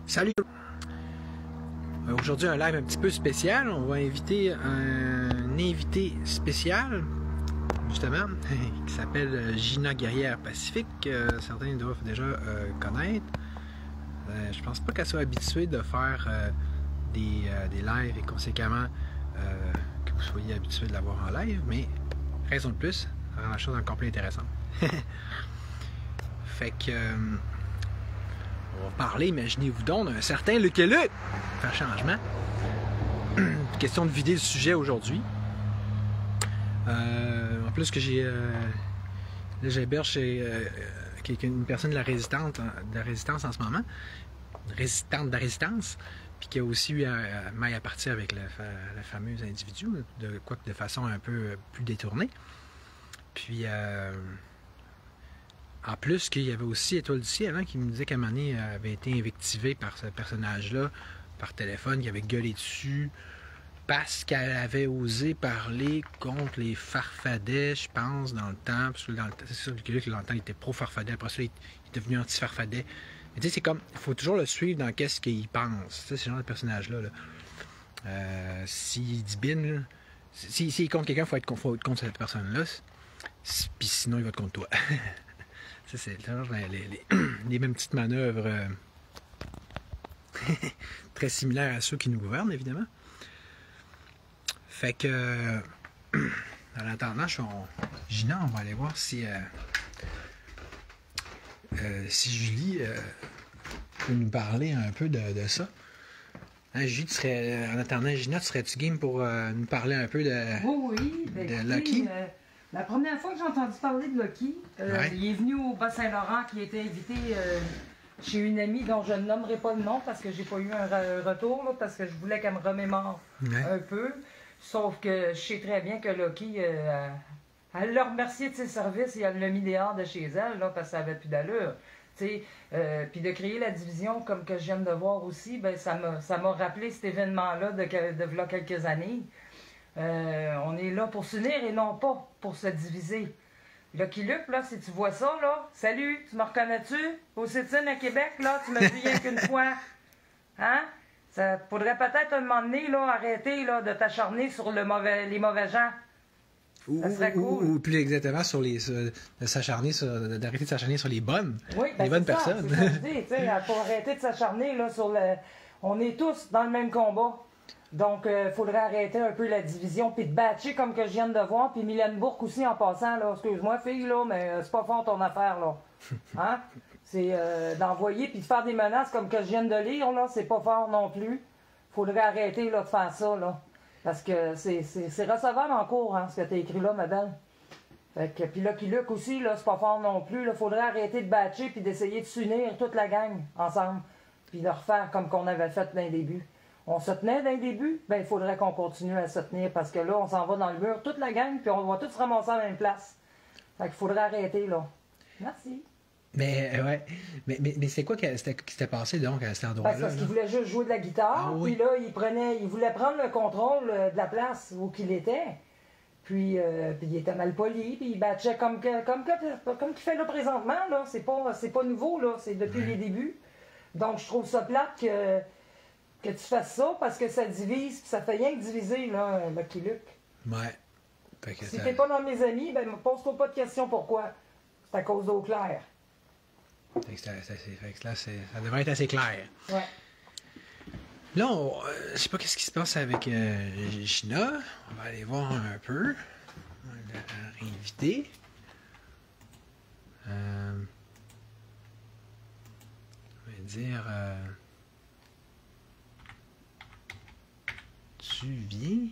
Salut! Aujourd'hui, un live un petit peu spécial. On va inviter un invité spécial, justement, qui s'appelle Gina Guerrière Pacifique. Certains doivent déjà connaître. Je pense pas qu'elle soit habituée de faire des lives et conséquemment que vous soyez habitué de la voir en live, mais raison de plus, ça rend la chose encore plus intéressante. Fait que on va parler, imaginez-vous donc, d'un certain Lucky Luke. Faire changement. Question de vider le sujet aujourd'hui. En plus que j'héberge chez une personne de la résistance en ce moment, résistante de la résistance, puis qui a aussi eu maille à partir avec la fameuse individu, quoique de façon un peu plus détournée. Puis en plus qu'il y avait aussi Étoile du ciel qui me disait qu'à un moment donné, elle avait été invectivée par ce personnage-là par téléphone, qui avait gueulé dessus parce qu'elle avait osé parler contre les farfadets, je pense, dans le temps. Parce que c'est sûr que dans le temps, il était pro-farfadet. Après ça, il est devenu anti-farfadet. Mais tu sais, c'est comme, il faut toujours le suivre dans qu'est-ce qu'il pense. Tu sais, ce genre de personnage-là. S'il dit bin, s'il est contre quelqu'un, il faut être contre cette personne-là. Puis sinon, il va être contre toi. Ça, c'est toujours les mêmes petites manœuvres très similaires à ceux qui nous gouvernent, évidemment. Fait que, en attendant, Gina, on va aller voir si Julie peut nous parler un peu de ça. Hein, Julie, en attendant, Gina, serais-tu game pour nous parler un peu de, oui, de Lucky? La première fois que j'ai entendu parler de Lucky, il est venu au Bas-Saint-Laurent, qui était invité chez une amie dont je ne nommerai pas le nom parce que j'ai pas eu un retour, là, parce que je voulais qu'elle me remémore un peu. Sauf que je sais très bien que Lucky, elle l'a remercié de ses services et elle l'a mis dehors de chez elle, là, parce que ça n'avait plus d'allure. Puis de créer la division comme que je viens de voir aussi, ben, ça m'a rappelé cet événement-là de là quelques années. On est là pour s'unir et non pas pour se diviser. Lucky Luke, là, si tu vois ça, là, salut, tu me reconnais-tu? Au sit-in à Québec, là, tu m'as vu rien qu'une fois. Hein? Ça faudrait peut-être un moment donné, là, arrêter là, de t'acharner sur les mauvais gens. Ça serait cool. Ou plus exactement, d'arrêter de s'acharner sur les bonnes, ben les bonnes personnes. C'est ça que je dis, tu sais, faut arrêter de s'acharner là, sur le... On est tous dans le même combat. Donc, il faudrait arrêter un peu la division, puis de batcher comme que je viens de voir, puis Mylène Bourque aussi en passant, là, excuse-moi fille, là, mais c'est pas fort ton affaire, là. Hein? C'est d'envoyer, puis de faire des menaces comme que je viens de lire, là, c'est pas fort non plus. Faudrait arrêter, là, de faire ça, là. Parce que c'est recevable en cours, hein, ce que t'as écrit là, ma belle. Fait que, puis Lucky Luke aussi, là, c'est pas fort non plus, là. Faudrait arrêter de batcher, puis d'essayer de s'unir toute la gang, ensemble. Puis de refaire comme qu'on avait fait dans le début. On se tenait dans le début, ben il faudrait qu'on continue à se tenir parce que là, on s'en va dans le mur, toute la gang, puis on va tous se ramasser à la même place. Fait qu'il faudrait arrêter, là. Merci. Mais, ouais. Mais c'est quoi qui s'était passé, donc, à cet endroit-là? Parce qu'il voulait juste jouer de la guitare, puis là, il voulait prendre le contrôle de la place où qu'il était. Puis il était mal poli, puis il batchait comme qu'il fait là présentement, là. C'est pas nouveau, là. C'est depuis les débuts. Donc, je trouve ça plate que tu fasses ça parce que ça divise, puis ça fait rien que diviser, là, Lucky Luke. Ouais. Si t'es pas dans mes amis, ben pose-toi pas de questions pourquoi. C'est à cause d'eau claire. Ça devrait être assez clair. Ouais. Là, je sais pas qu'est-ce qui se passe avec Gina. On va aller voir un peu. On va la réinviter. On va dire... tu viens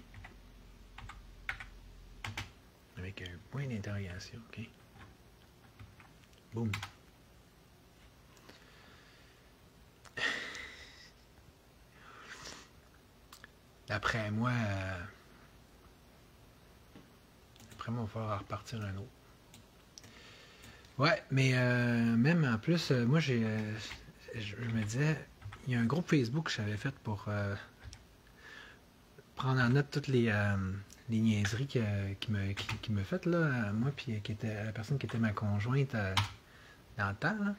avec un point d'interrogation, ok? Boum. D'après moi, il va falloir repartir un autre. Ouais, mais même en plus, moi je me disais, il y a un groupe Facebook que j'avais fait pour prendre en note toutes les niaiseries qui me fait là, moi, puis qui était la personne qui était ma conjointe dans le temps. Là.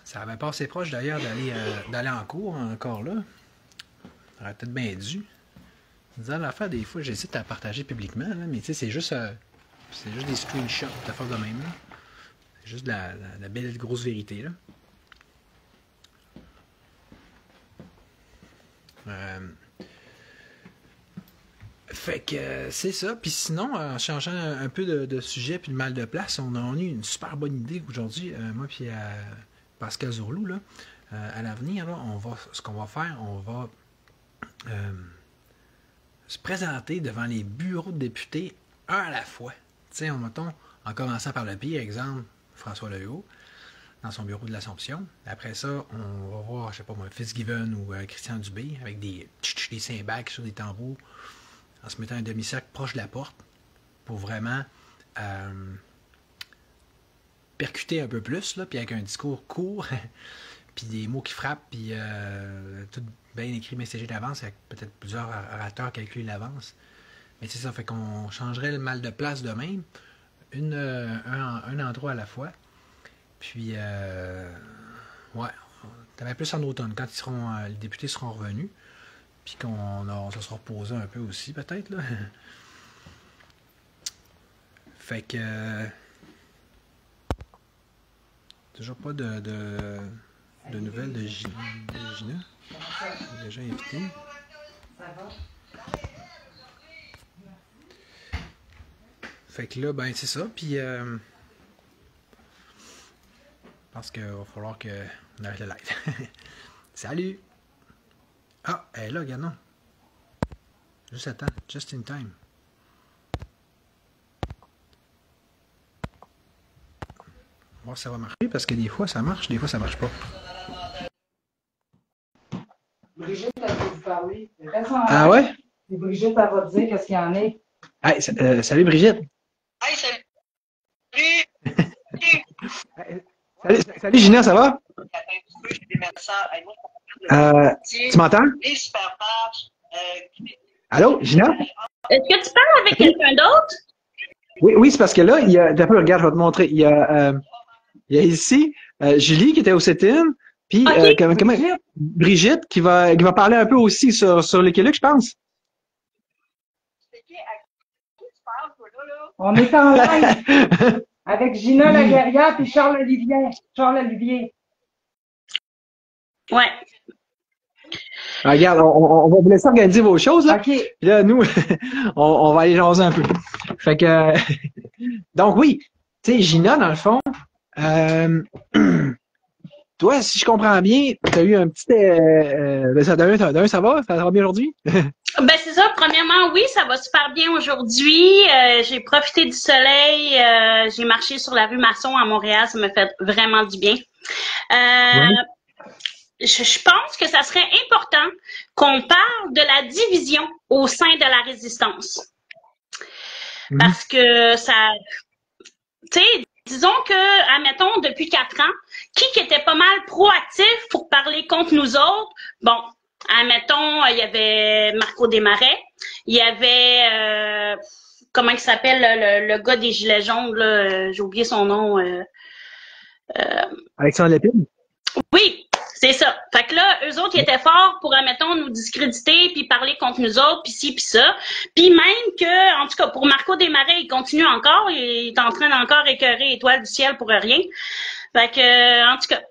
Ça avait pas assez proche d'ailleurs d'aller en cours encore là. Ça aurait peut-être bien dû. Disant l'affaire, des fois, j'hésite à partager publiquement, là, mais tu sais, c'est juste des screenshots d'affaires de même. C'est juste de la belle grosse vérité. Là. Fait que c'est ça. Puis sinon, en changeant un peu de sujet puis de mal de place, on a eu une super bonne idée aujourd'hui, moi puis Pascal Zourlou, là. À l'avenir, là, ce qu'on va faire, on va se présenter devant les bureaux de députés un à la fois. Tu sais, mettons, en commençant par le pire, exemple, François Legault, dans son bureau de l'Assomption. Après ça, on va voir, je sais pas moi, Fitzgibbon ou Christian Dubé avec des cymbales sur des tambours, en se mettant un demi-cercle proche de la porte pour vraiment percuter un peu plus, là, puis avec un discours court, puis des mots qui frappent, puis tout bien écrit, messagé d'avance, avec peut-être plusieurs orateurs calculés d'avance. Mais c'est ça, fait qu'on changerait le mal de place de même, un endroit à la fois. Puis, ouais, t'avais plus en automne, quand les députés seront revenus, puis qu'on se sera reposé un peu aussi, peut-être, là. Fait que... toujours pas de nouvelles de Gina. Déjà invité. Ça va? Fait que là, ben c'est ça. Puis je pense qu'il va falloir qu'on arrête le live. Salut! Ah, elle est là, regarde, non. Juste attends, just in time. On va voir si ça va marcher, parce que des fois ça marche, des fois ça marche pas. Brigitte, elle veut vous parler. Ah ouais? Et Brigitte, elle va te dire qu'est-ce qu'il y en est. Hey, salut Brigitte! Hey, salut! Salut Gina, ça va? Tu m'entends? Allô, Gina? Est-ce que tu parles avec quelqu'un d'autre? Oui, c'est parce que là, il y a. Regarde, je vais te montrer. Il y a ici Julie qui était au sit-in, puis Brigitte qui va parler un peu aussi sur les Québec, je pense. On est en live avec Gina Laguerrière puis Charles Olivier. Ouais. Regarde, on va vous laisser organiser vos choses, là. OK. Puis là, nous, on va aller jaser un peu. Fait que, donc oui, tu sais, Gina, dans le fond, toi, si je comprends bien, tu as eu un petit... ça va? Ça va bien aujourd'hui? Ben c'est ça. Premièrement, oui, ça va super bien aujourd'hui. J'ai profité du soleil. J'ai marché sur la rue Masson à Montréal. Ça me fait vraiment du bien. Je pense que ça serait important qu'on parle de la division au sein de la résistance. Parce que ça... Tu sais, disons que, admettons, depuis 4 ans, qui était pas mal proactif pour parler contre nous autres? Bon, admettons, il y avait Marco Desmarais, il y avait, comment il s'appelle, le gars des Gilets jaunes, là, j'ai oublié son nom. Alexandre Lépine? Oui, c'est ça. Fait que là, eux autres, ils étaient forts pour, admettons, nous discréditer, puis parler contre nous autres, puis ci, puis ça. Puis même que, en tout cas, pour Marco Desmarais, il continue encore. Il est en train d'encore écœurer Étoile du ciel pour rien. Fait que, en tout cas,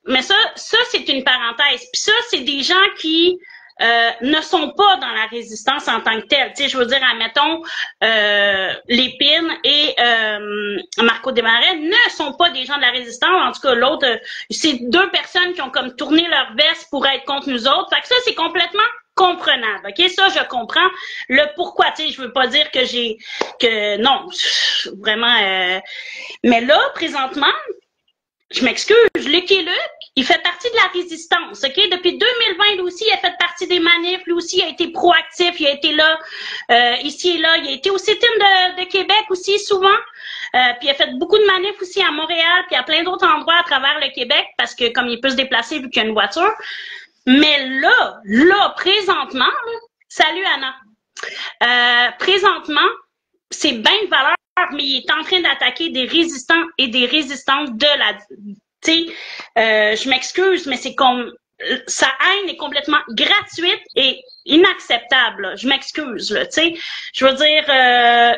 mais ça c'est une parenthèse. Puis ça, c'est des gens qui ne sont pas dans la résistance en tant que telle. Tu sais, je veux dire, admettons, Lépine et Marco Desmarais ne sont pas des gens de la résistance. En tout cas, l'autre, c'est 2 personnes qui ont comme tourné leur veste pour être contre nous autres. Fait que ça, c'est complètement comprenable. OK? Ça, je comprends le pourquoi. Tu sais, je veux pas dire que non, vraiment. Mais là, présentement, je m'excuse, Lucky Luke, il fait partie de la résistance, OK? Depuis 2020, lui aussi, il a fait partie des manifs, lui aussi, il a été proactif, il a été là, ici et là, il a été au sit-in de Québec aussi, souvent, puis il a fait beaucoup de manifs aussi à Montréal, puis à plein d'autres endroits à travers le Québec, parce que comme il peut se déplacer vu qu'il y a une voiture. Mais là, présentement, là, salut Anna, présentement, c'est bien de valeur, mais il est en train d'attaquer des résistants et des résistantes Tu sais, je m'excuse, mais c'est comme sa haine est complètement gratuite et inacceptable. Là. Je m'excuse, là, tu sais. Je veux dire,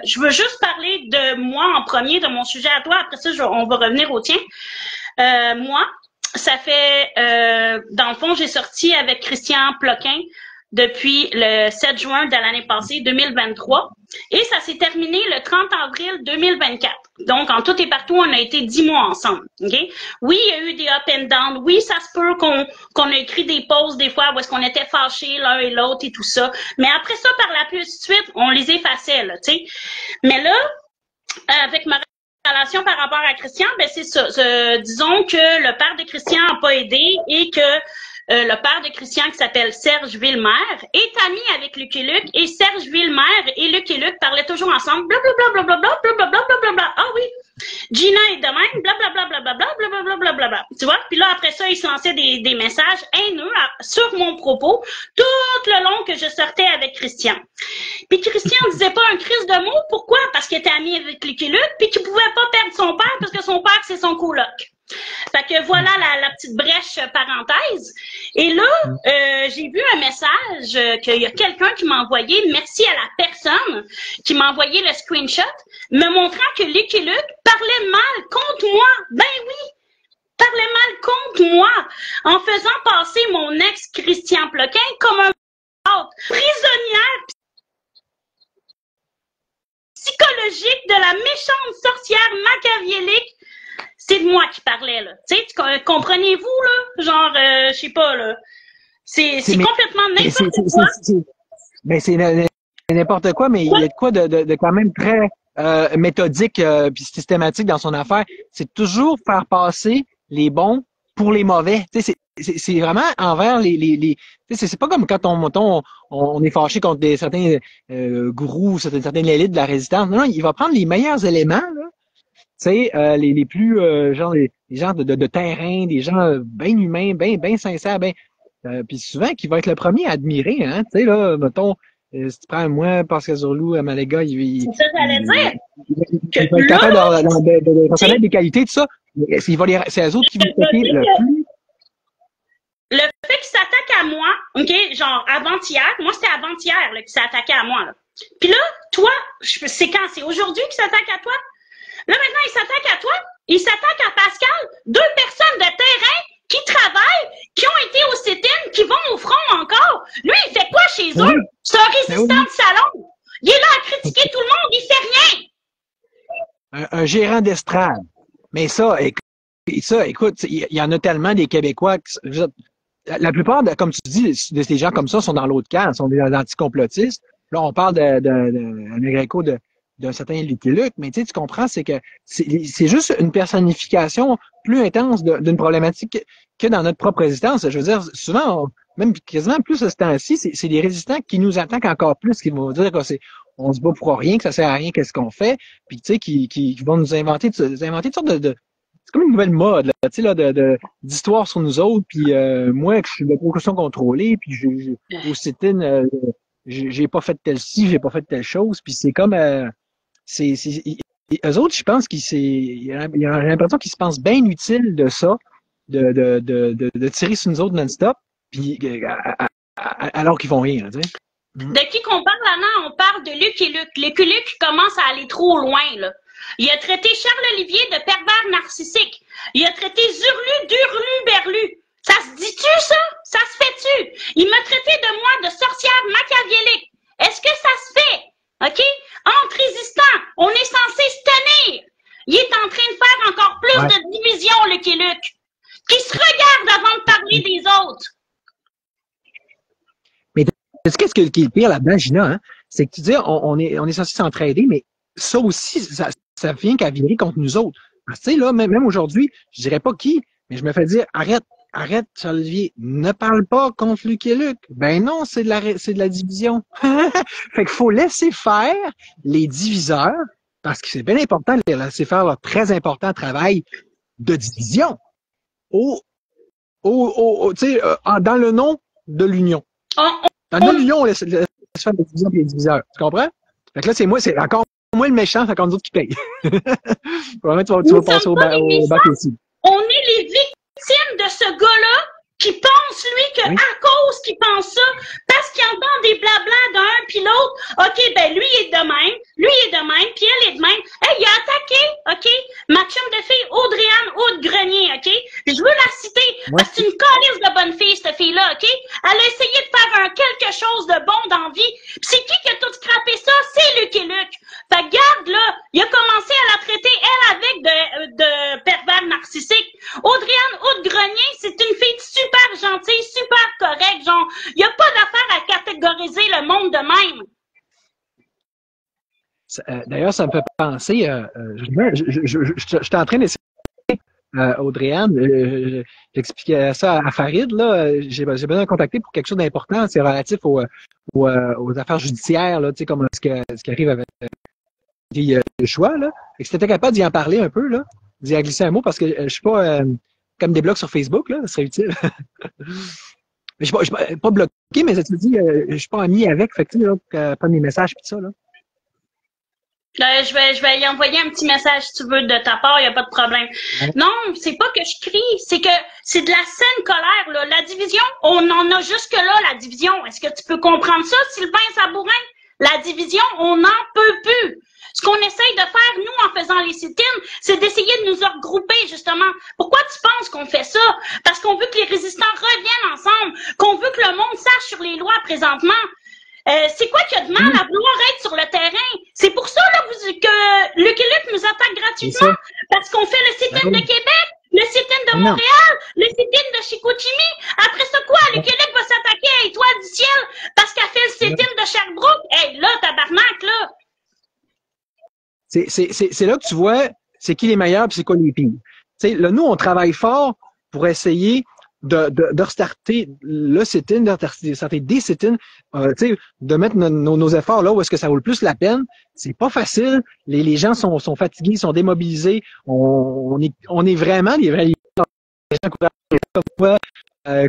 je veux juste parler de moi en premier, de mon sujet à toi. Après ça, on va revenir au tien. Moi, ça fait, dans le fond, j'ai sorti avec Christian Ploquin depuis le 7 juin de l'année passée, 2023. Et ça s'est terminé le 30 avril 2024. Donc, en tout et partout, on a été 10 mois ensemble. Okay? Oui, il y a eu des up and down. Oui, ça se peut qu'on a écrit des posts des fois où est-ce qu'on était fâchés l'un et l'autre et tout ça. Mais après ça, par la suite, on les effaçait, là, tu sais. Mais là, avec ma relation par rapport à Christian, ben c'est ça. Disons que le père de Christian n'a pas aidé et que le père de Christian, qui s'appelle Serge Villemer, est ami avec Lucky Luke, et Serge Villemer et Lucky Luke parlaient toujours ensemble, blablabla, blablabla, blablabla, blablabla. Ah oui, Gina est de même, blablabla, blablabla, blablabla, blablabla. Tu vois? Puis là, après ça, ils se lançaient des messages haineux sur mon propos tout le long que je sortais avec Christian. Puis Christian disait pas un crise de mots. Pourquoi? Parce qu'il était ami avec Lucky Luke, puis qu'il pouvait pas perdre son père parce que son père, c'est son coloc. Fait que voilà la petite brèche parenthèse. Et là, j'ai vu un message qu'il y a quelqu'un qui m'a envoyé, merci à la personne qui m'a envoyé le screenshot, me montrant que Lucky Luke parlait mal contre moi. Ben oui, parlait mal contre moi, en faisant passer mon ex Christian Ploquin comme un prisonnière psychologique de la méchante sorcière machiavélique. C'est de moi qui parlais, là. Tu sais, comprenez-vous, là? Genre, je sais pas, là. C'est complètement n'importe quoi. Mais c'est n'importe quoi, mais il y a de quoi de quand même très méthodique puis systématique dans son affaire. C'est toujours faire passer les bons pour les mauvais. Tu sais, c'est vraiment envers les tu sais, c'est pas comme quand on est fâché contre certains gourous, certaines élites de la résistance. Non, il va prendre les meilleurs éléments, là. Tu sais, les plus genre les gens de terrain, des gens bien humains, bien sincères, puis souvent qui va être le premier à admirer, hein. Tu sais, là, mettons, si tu prends moi, Pascal Zorlou, Maléga, c'est ça que j'allais dire. Il va être capable de reconnaître des qualités, tout ça. C'est eux autres qui vont péter le plus. Le fait qu'il s'attaque à moi, OK, genre avant-hier, moi c'était avant-hier qu'il s'est attaqué à moi, là. Puis là, toi, c'est quand? C'est aujourd'hui qu'il s'attaque à toi? Là, maintenant, il s'attaque à toi, il s'attaque à Pascal, deux personnes de terrain qui travaillent, qui ont été au sit-in, qui vont au front encore. Lui, il fait quoi chez eux? C'est un résistant de salon. Il est là à critiquer tout le monde, il fait rien. Un gérant d'estrade. Mais ça, écoute, il y en a tellement des Québécois la plupart, comme tu dis, de ces gens comme ça sont dans l'autre camp, sont des anticomplotistes. Là, on parle d'un Gréco d'un certain Lucky Luke, mais tu comprends, c'est que c'est juste une personnification plus intense d'une problématique que dans notre propre résistance. Je veux dire, souvent, même quasiment plus ce temps-ci, c'est des résistants qui nous attaquent encore plus, qui vont dire qu'on se bat pour rien, que ça sert à rien, qu'est-ce qu'on fait, puis tu sais, qui vont nous inventer toutes sortes de c'est comme une nouvelle mode, là, tu sais, là, d'histoire sur nous autres, puis moi, que je suis de précaution contrôlée, puis au sit-in, j'ai pas fait telle ci, j'ai pas fait telle chose, puis c'est comme eux autres, je pense j'ai l'impression qu'ils se pensent bien utile de ça, de tirer sur nous autres non-stop, puis alors qu'ils font rien, tu sais. De qui qu'on parle, Anna? On parle de Lucky Luke. Lucky Luke commence à aller trop loin, là. Il a traité Charles-Olivier de pervers narcissique. Il a traité Zurlu d'Hurlu-Berlu. Ça se dit-tu, ça? Ça se fait-tu? Il m'a traité de moi de sorcière machiavélique. Est-ce que ça se fait? OK? Entre résistants, on est censé se tenir. Il est en train de faire encore plus de division, Lucky Luke. Qui se regarde avant de parler des autres. Mais qu'est-ce qui est le pire là-dedans, Gina? Hein? C'est que tu dis, on est censé s'entraider, mais ça aussi, ça vient qu'à virer contre nous autres. Tu sais, là, même aujourd'hui, je dirais pas qui, mais je me fais dire, arrête, Charles-Olivier, ne parle pas contre Lucky Luke. Ben non, c'est de la division. Fait qu'il faut laisser faire les diviseurs, parce que c'est bien important de laisser faire leur très important travail de division. Tu sais, dans le nom de l'union. Dans le nom de l'union, on laisse faire les divisions et les diviseurs. Tu comprends? Fait que là, c'est encore moi le méchant, c'est encore nous autres qui payent. Vraiment, tu vas passer au bac aussi. On est les victimes de ce gars-là qui pense, lui, que Oui. à cause qu'il pense ça, parce qu'il entend des blablas d'un puis l'autre, OK, ben lui il est de même, lui il est de même, puis elle est de même. Hey, il a attaqué, OK, ma chum de fille, Audrey-Anne Aude-Grenier, OK? Puis je veux la citer, parce que c'est une calice de bonne fille, cette fille-là, OK? Elle a essayé de faire quelque chose de bon dans la vie. Puis c'est qui a tout scrappé ça? C'est Luc et Luc. Fait que garde, là, il a commencé à la traiter, elle, avec de pervers narcissique. Audrey-Anne Aude-Grenier, c'est une fille super gentille, super correcte, genre, il n'y a pas d'affaire à catégoriser le monde de même. D'ailleurs, ça me fait penser, j'étais en train d'essayer Audrey-Anne, j'expliquais ça à Farid, là, j'ai besoin de contacter pour quelque chose d'important, c'est relatif aux affaires judiciaires, là, tu sais, comme ce qui arrive avec le choix, là. Et que si t'étais capable d'y en parler un peu, là, d'y en glisser un mot, parce que je suis pas comme des blogs sur Facebook, là, ça serait utile. Mais je suis pas bloqué, mais ça te dit, je suis pas ami avec, fait que tu sais, prendre des messages pis ça, là. Je vais y envoyer un petit message si tu veux de ta part, il n'y a pas de problème. Ouais. Non, c'est pas que je crie, c'est que c'est de la saine colère, là. La division, on en a jusque-là, la division. Est-ce que tu peux comprendre ça, Sylvain Sabourin? La division, on n'en peut plus. Ce qu'on essaye de faire, nous, en faisant les sit-ins, c'est d'essayer de nous regrouper, justement. Pourquoi tu penses qu'on fait ça? Parce qu'on veut que les résistants reviennent ensemble, qu'on veut que le monde sache sur les lois présentement. C'est quoi qu'il y a de mal à vouloir être sur le terrain? C'est pour ça là, que Luc et Luc nous attaque gratuitement. Parce qu'on fait le sit-in de Québec, le sit-in de Montréal, le sit-in de Chicoutimi. Après ça, quoi? Luc et Luc va s'attaquer à Étoile du Ciel parce qu'elle fait le sit-in de Sherbrooke. Hey, là, tabarnak, là! C'est là que tu vois c'est qui les meilleurs et c'est quoi les pires. Tu sais, là, nous, on travaille fort pour essayer de restarter le sit-in, de restarter des sit-in, tu sais, de mettre nos efforts là où est-ce que ça vaut le plus la peine. C'est pas facile. Les gens sont fatigués, sont démobilisés. On est vraiment des vrais gens comme toi,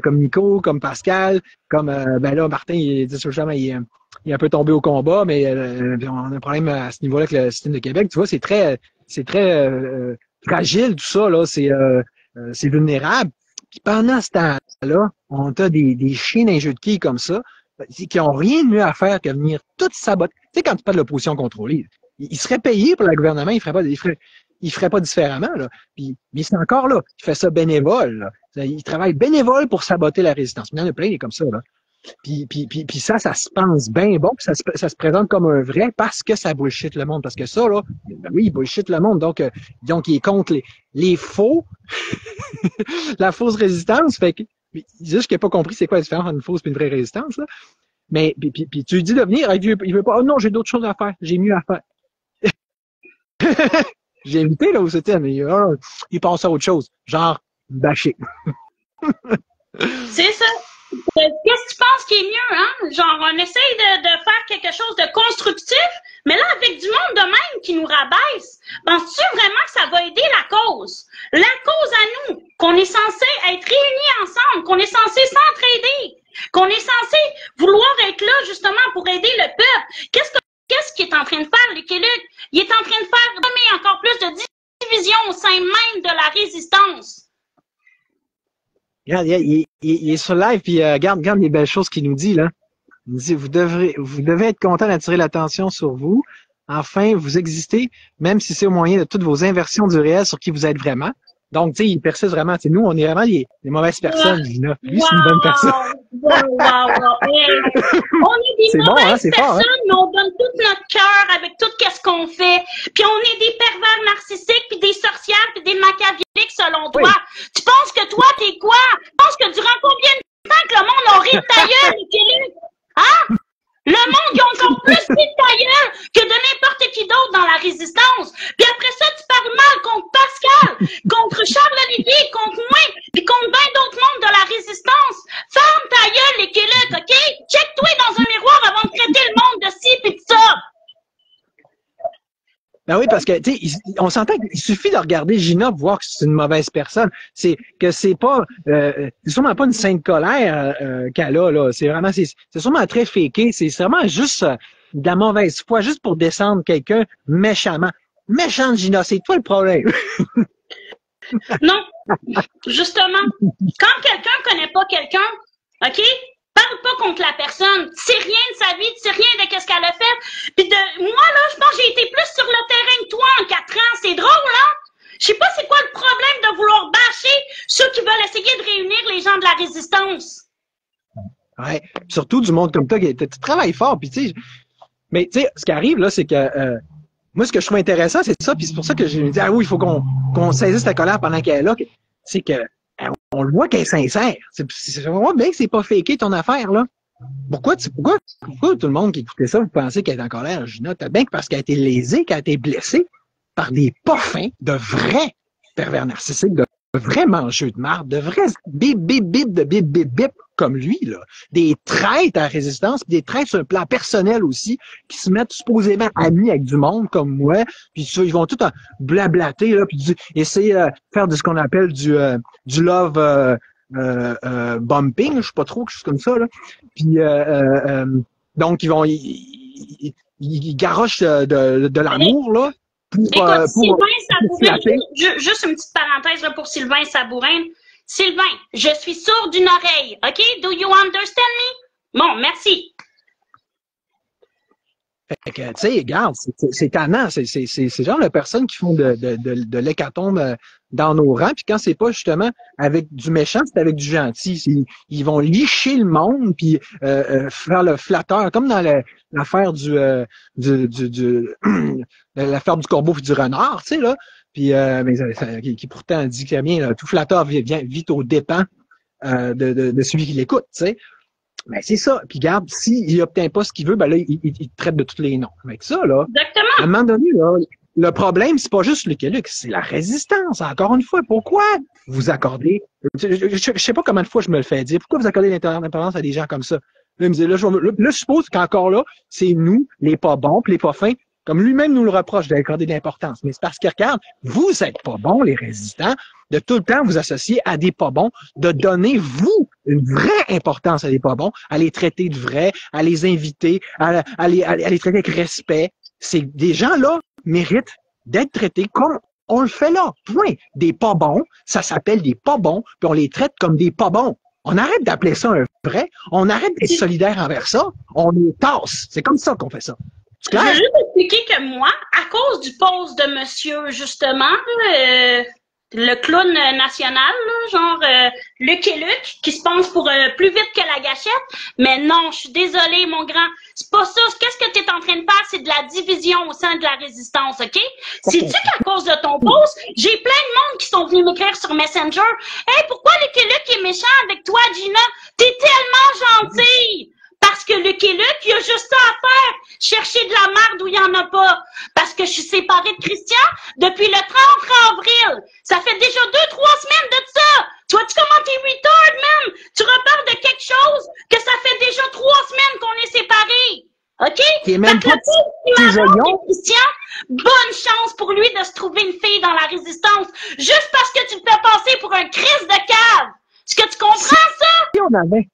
comme Nico, comme Pascal, comme ben là, Martin, il est un peu tombé au combat, mais on a un problème à ce niveau-là avec le système de Québec. Tu vois, c'est très fragile tout ça, là. C'est vulnérable. Puis pendant ce temps-là, on a des chiens d'un jeu de quilles comme ça, qui ont rien de mieux à faire que venir tout saboter. Tu sais, quand tu parles de l'opposition contrôlée, il serait payé pour le gouvernement, il ferait pas différemment, là. Puis, mais c'est encore là. Il fait ça bénévole, là. Il travaille bénévole pour saboter la résistance. Il y en a plein des comme ça, là. Puis ça se pense bien bon, puis ça se présente comme un vrai parce que ça bullshit le monde. Parce que ça, là, ben oui, il bullshit le monde. Donc il est contre les faux, la fausse résistance. Fait que, juste qu'il n'a pas compris c'est quoi la différence entre une fausse et une vraie résistance, là. Mais, puis tu lui dis de venir, il veut pas, oh non, j'ai d'autres choses à faire, j'ai mieux à faire. J'ai invité, là, où c'était, mais il pense à autre chose. Genre, bâcher. C'est ça. Qu'est-ce que tu penses qui est mieux, hein? Genre, on essaye de faire quelque chose de constructif, mais là, avec du monde de même qui nous rabaisse, penses-tu vraiment que ça va aider la cause? La cause à nous, qu'on est censé être réunis ensemble, qu'on est censé s'entraider, qu'on est censé vouloir être là, justement, pour aider le peuple. Qu'est-ce qu'il est en train de faire, Luc et Luc? Il est en train de faire nommer encore plus de division au sein même de la résistance. Regarde, il est sur live, puis regarde les belles choses qu'il nous dit, là. Il nous dit, vous devez être content d'attirer l'attention sur vous. Enfin, vous existez, même si c'est au moyen de toutes vos inversions du réel sur qui vous êtes vraiment. Donc, tu sais, il persiste vraiment. T'sais, nous, on est vraiment les mauvaises personnes, Gina. Lui, c'est une bonne personne. Wow. Hey. On est des mauvaises personnes, mais on donne tout notre cœur avec tout ce qu'on fait. Puis on est des pervers narcissiques, puis des sorcières, puis des machiavéliques selon toi. Oui. Tu penses que toi, t'es quoi? Tu penses que durant combien de temps que le monde a ri de ta gueule, Luc? Hein? Le monde, il a encore plus ri de ta gueule que de n'importe qui d'autre dans la résistance. Puis après ça, tu parles mal contre Pascal, contre Charles-Olivier, contre moi, puis contre 20 d'autres mondes de la résistance. Ferme ta gueule, les Quélucs, OK? Check-toi dans un miroir avant de traiter le monde de ci pis de ça. Ben oui, parce que, tu sais, on s'entend qu'il suffit de regarder Gina pour voir que c'est une mauvaise personne. C'est sûrement pas une sainte colère qu'elle a, là. C'est vraiment, c'est sûrement très faké. C'est vraiment juste de la mauvaise foi, juste pour descendre quelqu'un méchamment. Méchante, Gina, c'est toi le problème. Non, justement, quand quelqu'un connaît pas quelqu'un, OK? Parle pas contre la personne. Tu sais rien de sa vie, tu sais rien de ce qu'elle a fait. Puis moi, là, je pense que j'ai été plus sur le terrain que toi en 4 ans. C'est drôle, hein? Je sais pas c'est quoi le problème de vouloir bâcher ceux qui veulent essayer de réunir les gens de la résistance. Ouais. Surtout du monde comme toi qui tu travailles fort, puis tu sais. Mais tu sais, ce qui arrive là, c'est que moi, ce que je trouve intéressant, c'est ça, puis c'est pour ça que j'ai dit ah oui, il faut qu'on saisisse la colère pendant qu'elle est là. C'est que on le voit qu'elle est sincère. C'est vraiment bien que c'est pas faké ton affaire, là. Pourquoi tout le monde qui écoutait ça, vous pensez qu'elle est en colère, Gina? T'as bien que parce qu'elle a été lésée, qu'elle a été blessée par des pas fins, de vrais pervers narcissiques, de vrais mangeux de marde, de vrais bip, comme lui, là. Des traîtres à la résistance, des traîtres sur un plan personnel aussi, qui se mettent supposément amis avec du monde comme moi, puis ils vont tout en blablater, là, puis essayer de faire de ce qu'on appelle du love bumping, je sais pas trop, quelque chose comme ça, là. Puis donc ils garochent de l'amour, là. Écoute, Sylvain Sabourin, juste une petite parenthèse là, pour Sylvain Sabourin. Sylvain, je suis sourd d'une oreille, OK? Do you understand me? Bon, merci. Fait que, tu sais, regarde, c'est tannant. C'est genre de personnes qui font de l'hécatombe dans nos rangs. Puis quand c'est pas justement avec du méchant, c'est avec du gentil. Ils vont licher le monde puis faire le flatteur, comme dans l'affaire l'affaire du corbeau et du renard, tu sais, là. Puis qui pourtant dit que bien, tout flatteur vient vite aux dépens de celui qui l'écoute, tu sais. Mais c'est ça. Puis regarde, s'il obtient pas ce qu'il veut, ben là, il traite de tous les noms. Avec ça, là, exactement. À un moment donné, là, le problème, c'est pas juste le Québec, c'est la résistance. Encore une fois, pourquoi vous accordez... Je sais pas combien de fois je me le fais dire. Pourquoi vous accordez l'indépendance à des gens comme ça? Là, il me dit, là, je suppose qu'encore là, c'est nous, les pas bons, puis les pas fins, comme lui-même nous le reproche d'accorder de l'importance. Mais c'est parce que, regarde, vous êtes pas bons, les résistants, de tout le temps vous associer à des pas bons, de donner, vous, une vraie importance à des pas bons, à les traiter de vrais, à les inviter, à les traiter avec respect. Des gens-là méritent d'être traités comme on le fait là. Point. Des pas bons, ça s'appelle des pas bons, puis on les traite comme des pas bons. On arrête d'appeler ça un vrai, on arrête d'être solidaire envers ça, on les tasse. C'est comme ça qu'on fait ça. Je veux juste expliquer que moi, à cause du poste de monsieur, justement, le clown national, là, genre Luc et Luc, qui se pense pour plus vite que la gâchette, mais non, je suis désolée, mon grand, c'est pas ça. Qu'est-ce que tu es en train de faire? C'est de la division au sein de la résistance, OK? Sais-tu qu'à cause de ton poste, j'ai plein de monde qui sont venus m'écrire sur Messenger. Hey, pourquoi Luc et Luc est méchant avec toi, Gina? T'es tellement gentille! Parce que Luc et Luc, il y a juste ça à faire. Chercher de la merde où il n'y en a pas. Parce que je suis séparée de Christian depuis le 30 avril. Ça fait déjà 2-3 semaines de ça. Tu vois-tu comment t'es retard, man? Tu reparles de quelque chose que ça fait déjà 3 semaines qu'on est séparés. OK? Et même pas Christian, bonne chance pour lui de se trouver une fille dans la résistance. Juste parce que tu le fais passer pour un Christ de cave. Est-ce que tu comprends ça? Si on avait...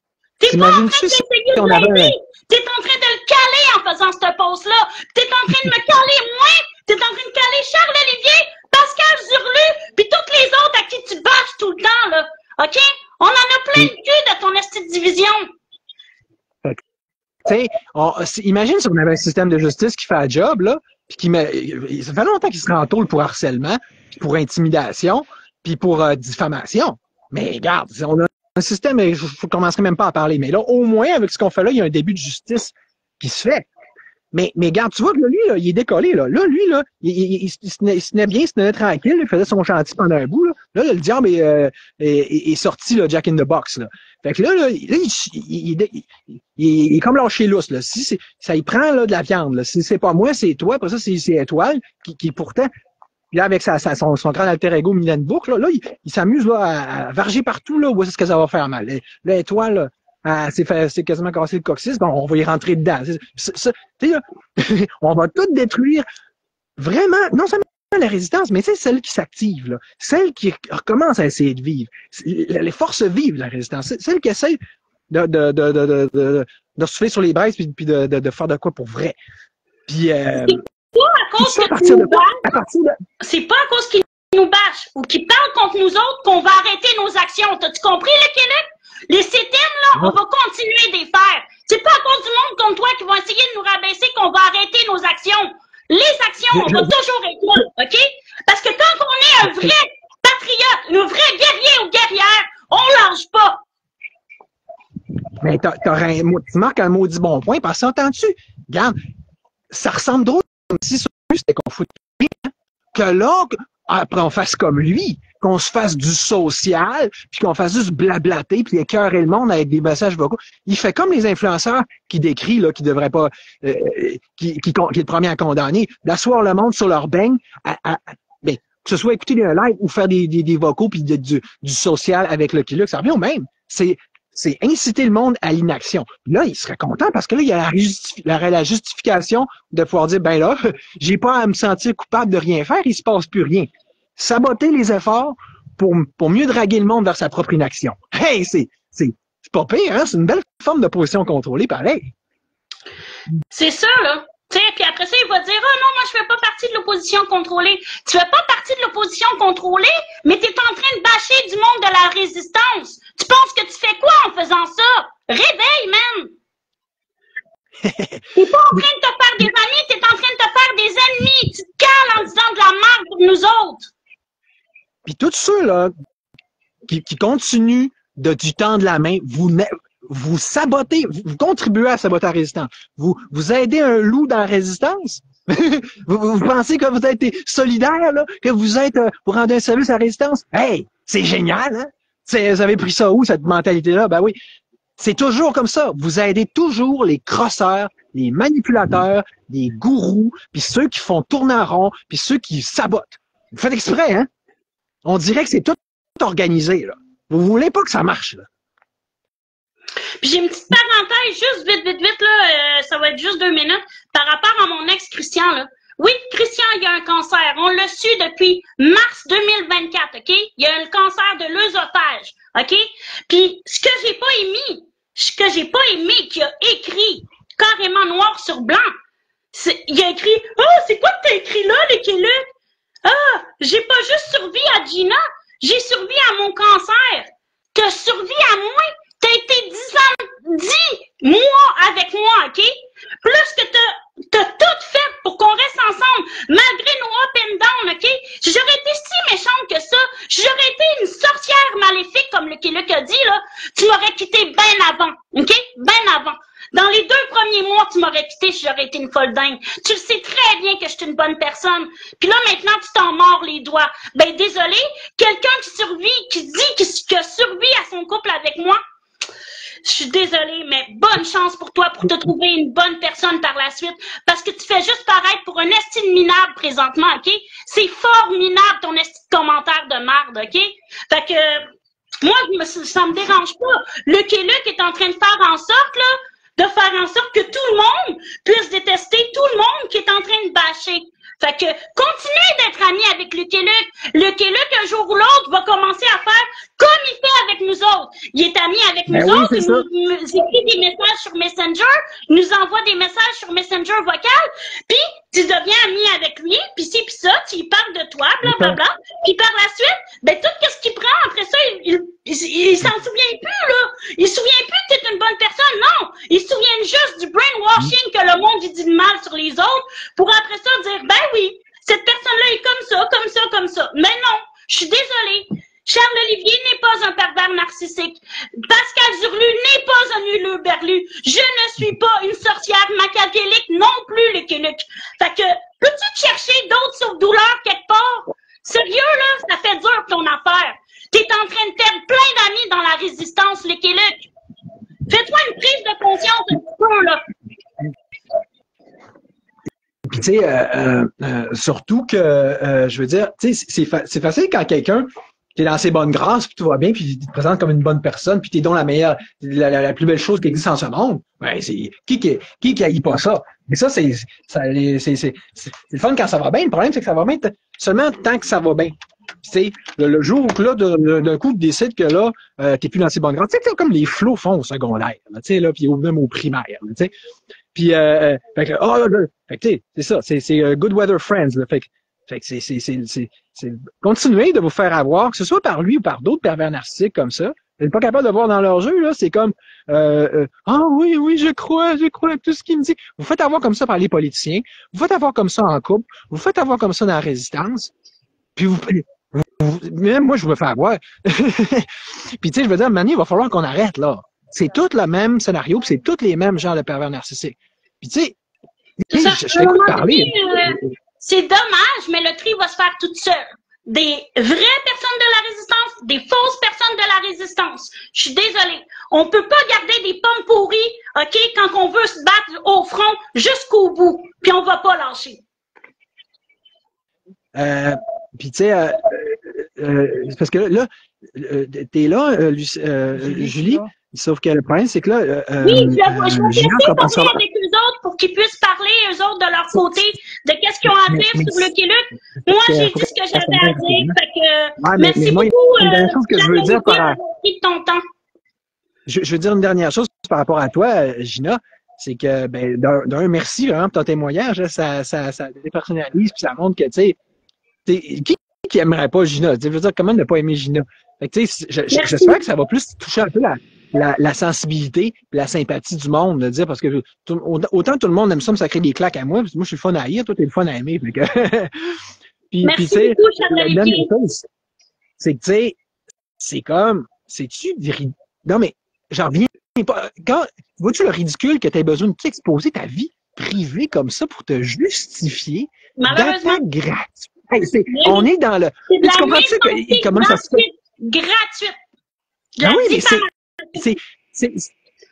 T'es pas en train d'essayer de l'aider. T'es en train de le caler en faisant cette pause-là. T'es en train de me caler moi. T'es en train de caler Charles-Olivier, Pascal Zurlu, puis toutes les autres à qui tu bâches tout le temps, là. OK? On en a plein de cul de ton esti de division. Tu sais, imagine si on avait un système de justice qui fait un job, là, puis ça fait longtemps qu'il se rend tôt pour harcèlement, puis pour intimidation, puis pour diffamation. Mais regarde, on a un système, je ne commencerai même pas à parler, mais là, au moins, avec ce qu'on fait là, il y a un début de justice qui se fait. Mais regarde, tu vois que là, lui, là, il est décollé, là. Là, lui, là, il se tenait bien, il se tenait tranquille, il faisait son chantier pendant un bout, là. Là, le diable est sorti, là, Jack in the Box, là. Fait que là il est comme lâché lousse, là. Si ça y prend, là, de la viande, là. Si c'est pas moi, c'est toi. Après ça, c'est Étoile, qui pourtant, là, avec son grand alter ego Mylène Bourque, là, il s'amuse, là, à varger partout, là, où est-ce que ça va faire mal. Là, Étoile, là, c'est quasiment cassé le coccyx, bon, on va y rentrer dedans. On va tout détruire. Vraiment, non seulement la résistance, mais c'est celle qui s'active, là. Celle qui recommence à essayer de vivre. Les forces vivent, la résistance. Celle qui essaie de souffler sur les braises puis de faire de quoi pour vrai. Puis, c'est pas à cause que tu nous bats. C'est pas à cause qu'ils nous bâchent ou qui parlent contre nous autres qu'on va arrêter nos actions. T'as-tu compris, le Québec? Les CTM, là, on va continuer de les faire. C'est pas à cause du monde comme toi qui vont essayer de nous rabaisser qu'on va arrêter nos actions. Les actions, on va toujours être là, OK? Parce que quand on est un vrai patriote, un vrai guerrier ou guerrière, on lâche pas. Mais tu marques un maudit bon point, parce que entends-tu? Regarde, ça ressemble drôle comme si c'était qu'on fout de hein? Que là, après on fasse comme lui, qu'on se fasse du social, puis qu'on fasse juste blablater, puis écœurer le monde avec des messages vocaux. Il fait comme les influenceurs qui décrient, là, qui devraient pas, qui est le premier à condamner, d'asseoir le monde sur leur beigne, ben, que ce soit écouter un live ou faire des vocaux puis du social avec le Québec, ça revient au même. C'est inciter le monde à l'inaction. Là, il serait content parce que là, il y a la justification de pouvoir dire, ben là, j'ai pas à me sentir coupable de rien faire, il se passe plus rien. Saboter les efforts pour mieux draguer le monde vers sa propre inaction. Hey, c'est pas pire, hein? C'est une belle forme d'opposition contrôlée, pareil. C'est ça, là. Tu sais, puis après ça, il va dire, oh non, moi, je fais pas partie de l'opposition contrôlée. Tu fais pas partie de l'opposition contrôlée, mais t'es en train de bâcher du monde de la résistance. Tu penses que tu fais quoi en faisant ça? Réveille, man! T'es pas en train de te faire des amis, t'es en train de te faire des ennemis. Tu te cales en disant de la merde pour nous autres. Puis tous ceux, là, qui continuent du temps de la main, vous sabotez, vous contribuez à saboter la résistance. Vous aidez un loup dans la résistance. vous pensez que vous êtes solidaire, là, que vous êtes pour rendre un service à la résistance. Hey, c'est génial, hein? Vous avez pris ça où, cette mentalité-là? Ben oui. C'est toujours comme ça. Vous aidez toujours les crosseurs, les manipulateurs, les gourous, puis ceux qui font tourner en rond, puis ceux qui sabotent. Vous faites exprès, hein? On dirait que c'est tout organisé, là. Vous voulez pas que ça marche, là. Puis j'ai une petite parenthèse, juste vite, là, ça va être juste 2 minutes, par rapport à mon ex Christian, là. Oui, Christian, il y a un cancer. On l'a su depuis mars 2024, OK? Il y a un cancer de l'œsophage, OK? Puis ce que j'ai pas aimé, qu'il a écrit carrément noir sur blanc, il a écrit « Oh, c'est quoi que t'as écrit là, les Québec? Ah, j'ai pas juste survécu à Gina, j'ai survécu à mon cancer. T'as survécu à moi. T'as été 10 mois avec moi, OK? Plus que t'as tout fait pour qu'on reste ensemble, malgré nos up and down, OK? J'aurais été si méchante que ça. J'aurais été une sorcière maléfique, comme le Québec a dit, là. Tu m'aurais quitté bien avant, OK? Bien avant. Dans les 2 premiers mois, tu m'aurais quitté si j'aurais été une folle dingue. Tu le sais très bien que je suis une bonne personne. Puis là, maintenant, tu t'en mords les doigts. Ben, désolé, quelqu'un qui dit qu'il a survécu à son couple avec moi, je suis désolée, mais bonne chance pour toi pour te trouver une bonne personne par la suite. Parce que tu fais juste paraître pour un esti de minable présentement, OK? C'est fort minable ton esti de commentaire de merde, OK? Fait que, moi, ça me dérange pas. Le Québec est en train de faire en sorte, là, de faire en sorte que tout le monde puisse détester tout le monde qui est en train de bâcher. Fait que, continuez d'être amis avec le Québec. Le Québec, un jour ou l'autre, va commencer à faire comme il fait avec nous autres. Il est ami avec nous autres, il nous écrit des messages sur Messenger, il nous envoie des messages sur Messenger vocal, puis tu deviens ami avec lui, puis ci, puis ça, tu lui parles de toi, blablabla, puis par la suite, ben tout ce qu'il prend, après ça, il s'en souvient plus, là. Il se souvient plus que t'es une bonne personne, non. Il se souvient juste du brainwashing que le monde il dit de mal sur les autres, pour après ça dire, ben oui, cette personne-là est comme ça, comme ça, comme ça. Mais non, je suis désolée. Charles Olivier n'est pas un pervers narcissique. Pascal Zurlu n'est pas un huluberlu. Je ne suis pas une sorcière machiavélique non plus, les Québec. Fait que, peux-tu te chercher d'autres souffres-douleurs quelque part? Sérieux, là, ça fait dur ton affaire. T'es en train de perdre plein d'amis dans la résistance, les Québec. Fais-toi une prise de conscience un petit peu, là. Puis, tu sais, surtout que, je veux dire, tu sais, c'est facile quand quelqu'un t'es dans ses bonnes grâces, puis tout va bien, puis il te présente comme une bonne personne, puis t'es donc la plus belle chose qui existe en ce monde. Ben, c'est qui haït pas ça? Mais ça, c'est le fun quand ça va bien. Le problème, c'est que ça va bien seulement tant que ça va bien. Tu sais, le jour où là, d'un coup, tu décides que là, t'es plus dans ses bonnes grâces. Tu sais, c'est comme les flots font au secondaire, tu sais, là, puis même au primaire, tu sais. Puis, fait que, fait que, tu sais, c'est ça, c'est good weather friends, là. Fait Fait que c'est continuer de vous faire avoir, que ce soit par lui ou par d'autres pervers narcissiques comme ça. Vous n'êtes pas capable de voir dans leur jeu, là. C'est comme, ah oui, oui, je crois à tout ce qu'il me dit. Vous faites avoir comme ça par les politiciens. Vous faites avoir comme ça en couple. Vous faites avoir comme ça dans la résistance. Puis même moi, je me fais avoir. Puis tu sais, je veux dire, Mani, il va falloir qu'on arrête, là. C'est tout le même scénario, puis c'est tous les mêmes genres de pervers narcissiques. Puis tu sais, je t'écoute parler. C'est dommage, mais le tri va se faire toute seule. Des vraies personnes de la résistance, des fausses personnes de la résistance. Je suis désolée. On peut pas garder des pommes pourries, OK, quand on veut se battre au front jusqu'au bout. Puis on va pas lâcher. Puis tu sais, parce que là, t'es là, Julie. Sauf que le problème, c'est que là, oui, je vais essayer de parler avec eux autres pour qu'ils puissent parler, eux autres, de leur côté, de qu'est-ce qu'ils ont à dire sur Lucky Luke. Moi, j'ai dit ce que j'avais à dire. Fait que, merci beaucoup. Une dernière chose que je veux dire ton temps. Je veux dire une dernière chose par rapport à toi, Gina. C'est que, ben, d'un, merci vraiment pour ton témoignage. Ça dépersonnalise, puis ça montre que, tu sais, qui aimerait pas Gina? Je veux dire, comment ne pas aimer Gina? Fait que, tu sais, j'espère que ça va plus toucher un peu la sensibilité et la sympathie du monde, de dire, parce que autant tout le monde aime ça me sacrer des claques à moi, parce que moi, je suis le fun à haïr, toi, t'es le fun à aimer. Fait que, merci beaucoup, Chantal. C'est que, tu sais, c'est comme, non, mais, j'en reviens pas. Vois-tu le ridicule que t'aies besoin de t'exposer ta vie privée comme ça pour te justifier d'attaques gratuites? Hey, on est dans le. Tu comprends-tu comment ça se fait? Gratuite. Ah oui, mais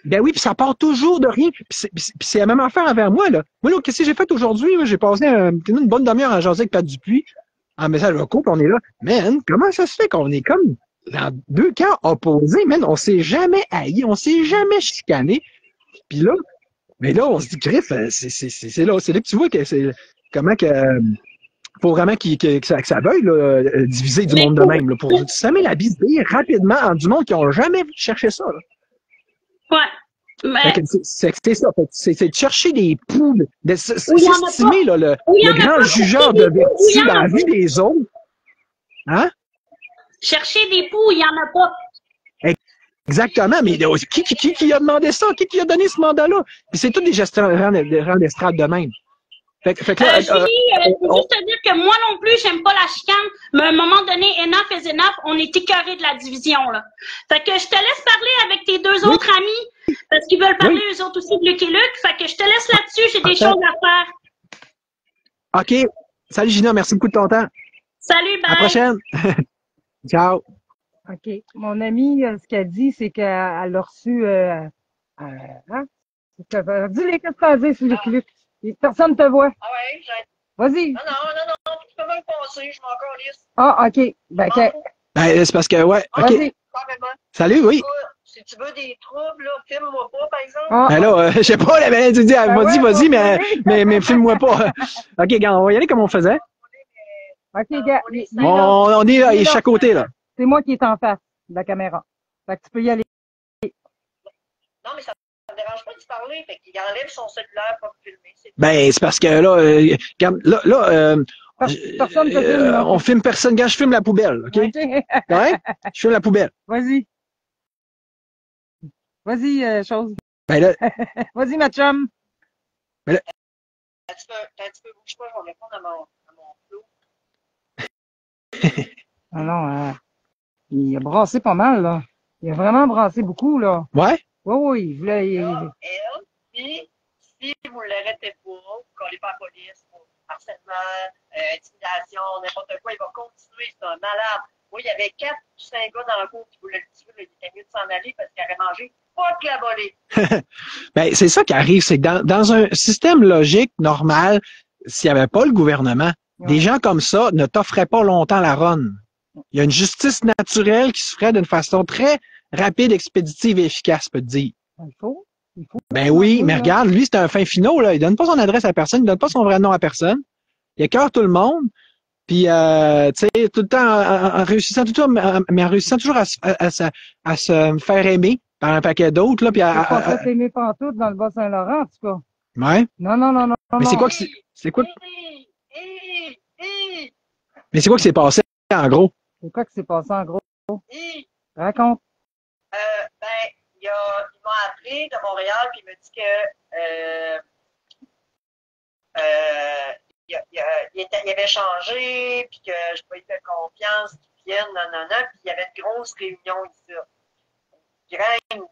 ben oui, puis ça part toujours de rien. Puis c'est la même affaire envers moi, là. Moi, là, qu'est-ce que j'ai fait aujourd'hui? J'ai passé une bonne demi-heure à jaser avec Pat Dupuis, en message vocaux, puis on est là. Man, comment ça se fait qu'on est comme dans deux camps opposés, man? On s'est jamais haï, on s'est jamais chicané. Puis là, mais là, on se dit, Griff, c'est là que tu vois que c'est comment que. Faut vraiment que ça veuille là, diviser du monde de même. Là, pour semer la bisbille rapidement en du monde qui n'ont jamais cherché ça. Là. Ouais. Mais... C'est ça. C'est de chercher des poux, de s'estimer le grand jugeur de vertu dans la vie des autres. Hein? Chercher des poux, il n'y en a pas. Exactement, mais qui a demandé ça? Qui a donné ce mandat-là? Puis c'est tous des gestionnaires d'estrade de même. Julie, je veux juste te dire que moi non plus, j'aime pas la chicane, mais à un moment donné, enough is enough, on est écœurés de la division, là. Fait que je te laisse parler avec tes deux autres amis, parce qu'ils veulent parler eux autres aussi de Lucky Luke. Fait que je te laisse là-dessus, j'ai des choses à faire. OK. Salut Gina, merci beaucoup de ton temps. Salut, bye. À la prochaine. Ciao. OK. Mon amie, ce qu'elle dit, c'est qu'elle a reçu... hein? Dis-les, qu'est-ce que t'as dit sur Lucky Luke? Personne ne te voit. Ah ouais, Vas-y. Non, tu peux même passer, je m'en calisse. Ah, OK. Ben, c'est parce que, ouais, OK. Vas-y. Salut, oui. Si tu veux des troubles, là, filme-moi pas, par exemple. Ah. Ben là, je sais pas, la tu dis, vas-y, mais filme-moi pas. OK, gars, on va y aller comme on faisait. OK, gars. On est à chaque côté, là. C'est moi qui est en face de la caméra. Fait que tu peux y aller. Non, mais ça me dérange pas de parler. Fait qu'il enlève son cellulaire pour me filmer. Ben, c'est parce que là, regarde, Personne te filme, là. on filme personne. Gars, je filme la poubelle, OK? Ouais? Je filme la poubelle. Vas-y. Vas-y, chose. Ben là. Vas-y, ma chum. Ben là. Un petit peu, bouge pas, je vais répondre à mon flow. Ah non, il a brassé pas mal, là. Il a vraiment brassé beaucoup, là. Ouais? Oui, il voulait... Elle, si vous ne l'arrêtez pas, vous ne collez pas à la police, pour harcèlement, intimidation, n'importe quoi, il va continuer, c'est un malade. Moi, il y avait 4 ou 5 gars dans le cours qui voulaient le tuer, il était mieux de s'en aller parce qu'il aurait mangé pas de la volée. Ben, c'est ça qui arrive, c'est que dans un système logique normal, s'il n'y avait pas le gouvernement, des gens comme ça ne t'offraient pas longtemps la run. Il y a une justice naturelle qui se ferait d'une façon très rapide, expéditive et efficace, peut te dire. Il faut. Ben oui, mais regarde, lui, c'est un fin finot, là. Il donne pas son adresse à personne, il donne pas son vrai nom à personne. Il écœure tout le monde. Puis, tu sais, tout le temps, en réussissant toujours à se faire aimer par un paquet d'autres, là. Puis pas fait aimer pantoute dans le Bas-Saint-Laurent, en tout cas. Ouais. Non. Mais c'est quoi que c'est quoi? Mais c'est quoi qui s'est passé, en gros? C'est quoi qui s'est passé en gros? Et, Raconte. ben, il m'a appelé de Montréal, puis il m'a dit que il avait changé, puis que je pouvais faire confiance qu'il vienne, nanana, puis il y avait une grosse réunion ici. Une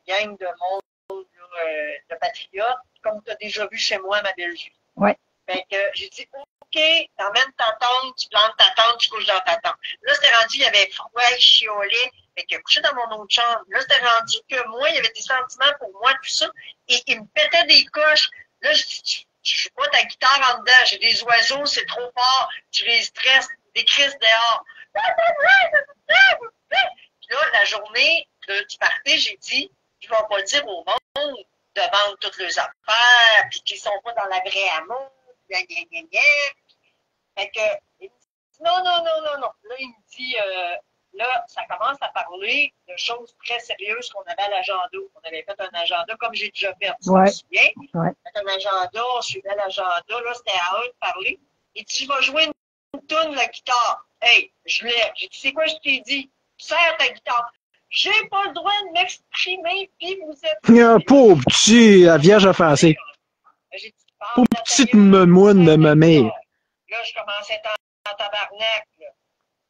gang de monde, de patriotes, comme tu as déjà vu chez moi, ma Belgique. Ouais. Fait que j'ai dit, OK, t'emmènes ta tente, tu plantes ta tente, tu couches dans ta tente. Là, c'était rendu, il y avait froid, il chiolait, fait qu'il a couché dans mon autre chambre. Là, c'était rendu que moi, il y avait des sentiments pour moi, tout ça, et il me pétait des coches. Là, je dis, je suis pas ta guitare en dedans, j'ai des oiseaux, c'est trop fort, tu les stresses, des crises dehors. Puis là, la journée du party, j'ai dit, je vais pas dire au monde de vendre toutes leurs affaires, puis qu'ils sont pas dans la vraie amour, gna, gna, gna, gna. Fait que, il me dit, non. Là, il me dit, là, ça commence à parler de choses très sérieuses qu'on avait à l'agenda. On avait fait un agenda, comme j'ai déjà fait, tu te souviens? Ouais. Fait un agenda, on suivait l'agenda, là, c'était à eux de parler. Il dit, je vais jouer une toune, la guitare. Hey, j'ai dit, c'est quoi je t'ai dit? Serre ta guitare. J'ai pas le droit de m'exprimer, puis vous êtes... Pauvre petit, la vierge offensée. J'ai dit, Pauvre petite memoune de ma mère. Là, je commençais à être en tabarnak, là.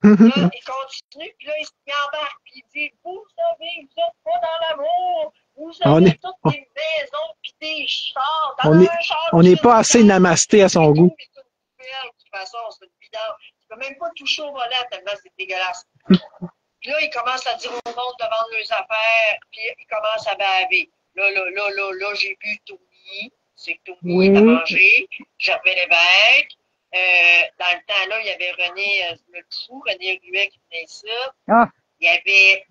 Là, il continue, puis là, il embarque, puis il dit, vous savez, vous êtes pas dans l'amour, vous avez toutes des maisons, puis des chars, on n'est pas assez namasté à son goût. C'est une poubelle, de toute façon, c'est une vidange. Tu peux même pas toucher au volant tellement c'est dégueulasse. Puis là, il commence à dire au monde de vendre leurs affaires, puis il commence à baver. Là, j'ai bu Tony, c'est que Tony a mangé, j'avais l'évêque. Dans le temps, là, il y avait René le Trou, René Ruet qui venait ça. Ah. Il y avait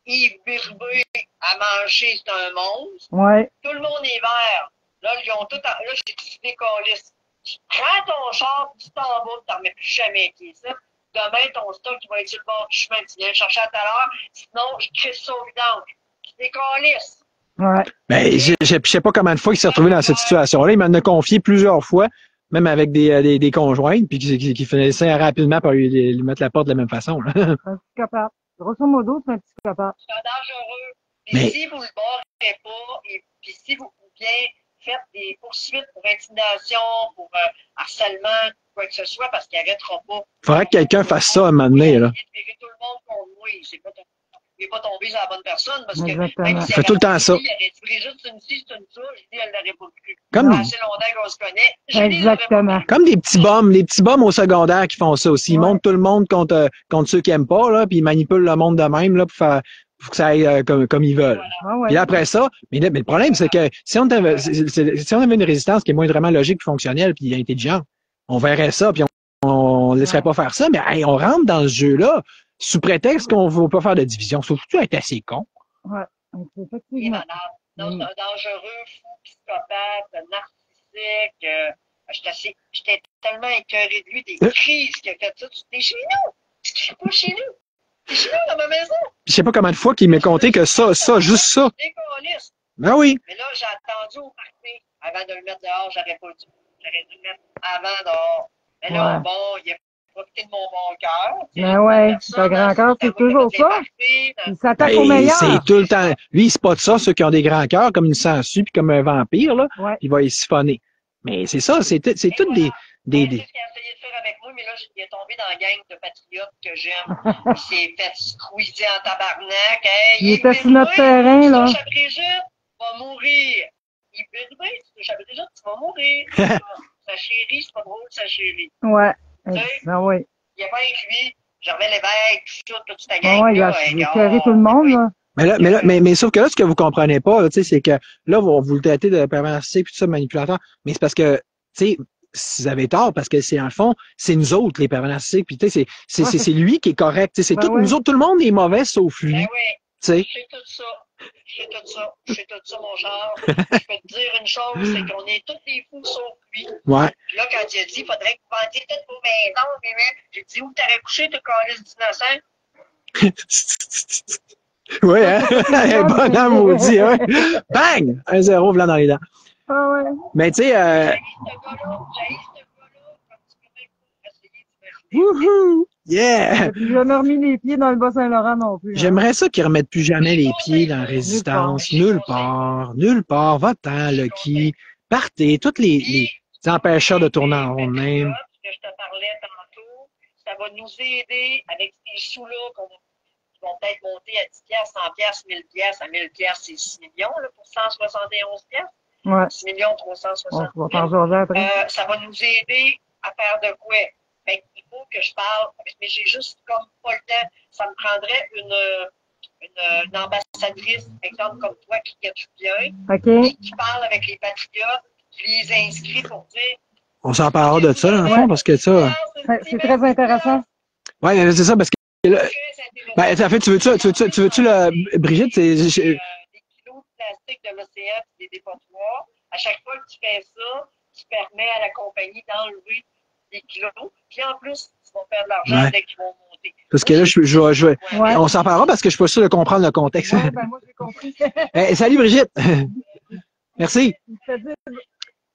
Yves Birbé à manger, c'est un monstre. Ouais. Tout le monde est vert. Là, ils ont tout là, j'ai dit des colisses. Tu prends ton char, tu t'en vas, tu t'en remets plus jamais qui est ça. Demain, ton stock, il va être sur le bord du chemin. Tu viens le chercher à tout à l'heure. Sinon, je crisse ça au vidange. Des colisses. Ouais. Ben, je sais pas combien de fois il s'est retrouvé dans cette situation-là. Il m'en a confié plusieurs fois, même avec des conjointes, puis qui finissaient rapidement par lui mettre la porte de la même façon. Là. Un psychopathe. Grosso modo, c'est un psychopathe. C'est dangereux. Et si vous le barrez pas, et puis si vous bien faites des poursuites pour intimidation, pour harcèlement, quoi que ce soit, parce qu'il n'arrêtera pas. Il faudrait que quelqu'un fasse ça à un moment donné. Là. Il n'est pas tombé sur la bonne personne, parce que exactement. même si il fait tout le temps ça. Il aurait dit juste une ci, c'est une ça, je dis, elle l'aurait pas cru. Comme... assez longtemps qu'on se connaît. Exactement. Comme des petits bums, les petits bums au secondaire qui font ça aussi. Ils montent tout le monde contre ceux qui aiment pas, là, puis ils manipulent le monde de même là, pour que ça aille comme ils veulent. Voilà. Ah ouais. Puis après ça, mais le problème, c'est que si on avait une résistance qui est moindrement logique, fonctionnelle, puis intelligente, on verrait ça, puis on laisserait pas faire ça, mais hey, on rentre dans ce jeu-là sous prétexte qu'on ne veut pas faire de division. Sauf que tu es assez con. Ouais, effectivement. Non, c'est un dangereux, fou, psychopathe, narcissique. J'étais tellement écœuré de lui, des crises qu'il a fait ça. T'es chez nous! T'es pas chez nous! T'es chez nous, dans ma maison! Je sais pas combien de fois qu'il m'a compté que ça, juste ça. Ben oui. Mais là, j'ai attendu au party avant de le mettre dehors. J'aurais pas dû. J'aurais dû le mettre avant dehors. Mais là, bon, il a profité de mon bon cœur. Ben ouais, ton grand cœur, c'est toujours ça. Il s'attaque au meilleur. C'est tout le temps. Lui, il spot ça, ceux qui ont des grands cœurs, comme une sangsue, puis comme un vampire, là. Ouais. Il va y siphonner. Mais c'est ça, c'est toutes des... C'est ce qu'il a essayé de faire avec moi, mais là, il est tombé dans la gang de patriotes que j'aime. Il s'est fait squeezer en tabarnak. Hey, il était sur notre terrain, là. Tu vas mourir. Il peut dire, tu vas mourir. Sa chérie, c'est pas drôle, sa chérie. Ouais. Ben oui. Il y a pas avec lui. J'avais l'évêque, toute ta gang. Ouais, il a écœuré tout le monde, là. Mais sauf que là, ce que vous comprenez pas, tu sais, c'est que là, vous le traitez de pervers narcissique puis tout ça, manipulateur. Mais c'est parce que, tu sais, vous avez tort, parce que c'est, en le fond, c'est nous autres, les pervers narcissiques. Puis, tu sais, c'est lui qui est correct. Tu sais, c'est nous autres, tout le monde est mauvais sauf lui. Ben oui. Tu sais. Je sais tout ça, mon genre. Je peux te dire une chose, c'est qu'on est tous des fous sauf lui. Ouais. Puis là, quand il a dit, il faudrait que vous vendiez toutes vos maisons, j'ai dit, où t'aurais couché, t'as calice d'innocent? Oui, hein? Bonhomme maudit, hein? Bang! 1-0, v'là dans les dents. Ah ouais. Mais tu sais, J'ai ce gars-là, comme tu peux même pas essayer Wouhou! Yeah! J'ai plus jamais remis les pieds dans le Bas-Saint-Laurent non plus. Hein. J'aimerais ça qu'ils remettent plus jamais les pieds dans la résistance. Nulle part. Nulle part. Va-t'en, Lucky. Partez. Toutes les empêcheurs de tourner en rond de même. Que je te parlais tantôt, ça va nous aider avec ces sous-là qui vont peut-être monter à 10 piastres, 100 piastres, 1000 piastres. À 1000 piastres, c'est 6 millions là, pour 171 piastres. Ouais. 6 millions 360 On va t'en jaser après. ça va nous aider à faire de quoi? Fait il faut que je parle, mais j'ai juste comme pas le temps. Ça me prendrait une ambassadrice, exemple comme toi, qui catch bien, OK. qui parle avec les patriotes, qui les inscrit pour dire. On s'en parlera de ça, dans le fond, parce que ça... C'est très intéressant. Ouais, mais c'est ça, parce que là... Ben, en fait, tu veux-tu, Brigitte, c'est... Des kilos de plastique de l'océan et des dépotoirs. À chaque fois que tu fais ça, tu permets à la compagnie d'enlever des kilos. Puis en plus, tu vas faire de l'argent dès qu'ils vont monter. Parce que là, on s'en parlera parce que je suis pas sûr de comprendre le contexte. Ouais, ben moi, j'ai compris. Salut, Brigitte! Merci.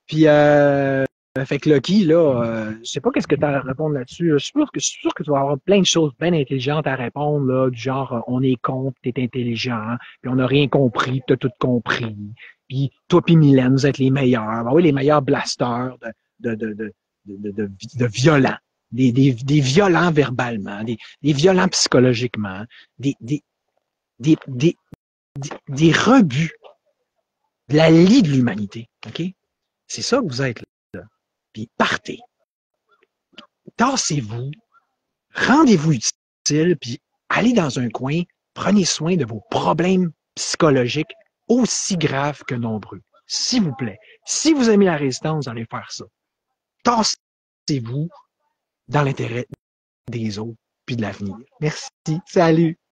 Puis, fait que Lucky, là, je sais pas qu'est-ce que tu as à répondre là-dessus. Je suis sûr que tu vas avoir plein de choses bien intelligentes à répondre, là, du genre, on est con, t'es intelligent, puis on n'a rien compris, t'as tout compris. Puis toi puis Mylène, vous êtes les meilleurs. Ben oui, les meilleurs blasters de violents. Des violents verbalement, des violents psychologiquement, des rebuts de la lie de l'humanité. OK? C'est ça que vous êtes là. Puis partez. Tassez-vous. Rendez-vous utile, puis allez dans un coin, prenez soin de vos problèmes psychologiques aussi graves que nombreux. S'il vous plaît. Si vous aimez la résistance, allez faire ça. Tassez-vous dans l'intérêt des autres puis de l'avenir. Merci. Salut.